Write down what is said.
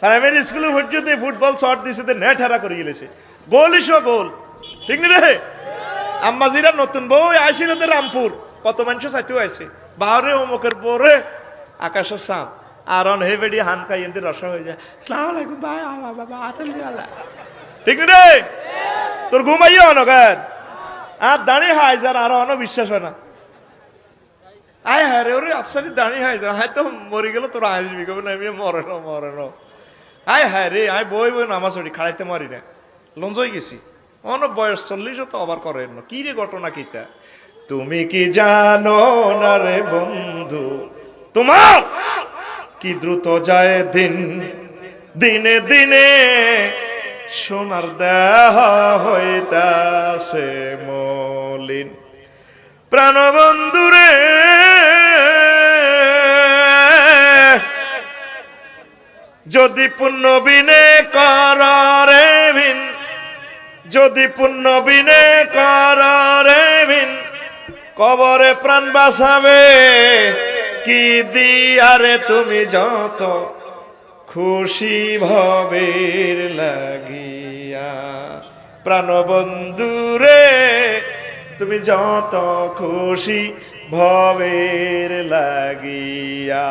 primary স্কুলে পর্যন্ত football shot দিছে তো নেট হারা করে গেলেছে গোলই গোল ঠিক নি রে আম্মাজিরা নতুন বউ আইছিল তো রামপুর কত মানুষ সাইটেও আছে বাহরে অমুকের বোরে আকাশের সাপ আর অন হে বেডি হান খাই এতে রসা হয়ে যায় আসসালামু আলাইকুম ভাই বাবা আসল ঠিক নি রে তোর ঘুমাইও অনগার আর দাঁড়িয়ে হাই যার আর অন বিশ্বাস হয় না আয় হ্যাঁ রে ওরে আফসারি দাঁড়িয়ে হাই যার হয়তো মরে গেল তোরা আসবি কবে না আমি মরে না আয় হ্যাঁ রে আয় বই নামাজ পড়ি খাড়াইতে মারি না লঞ্জই গেছি অনেক বয়স 40 তো আবার করেন না কি রে ঘটনা কিতা তুমি কি জানো না রে বন্ধু তোমার কি দ্রুত যায় দিনে দিনে সোনার দেহ হইতাছে মলিন প্রাণবন্ধু রে যদি পুণ্য বিনে কররে ভিন যদি পুণ্য বিনে কররে ভিন কবরে প্রাণ বাঁচাবে কি দিয়ারে তুমি যত খুশি ভবের লাগিয়া প্রাণবন্ধু রে তুমি যত খুশি ভবের লাগিয়া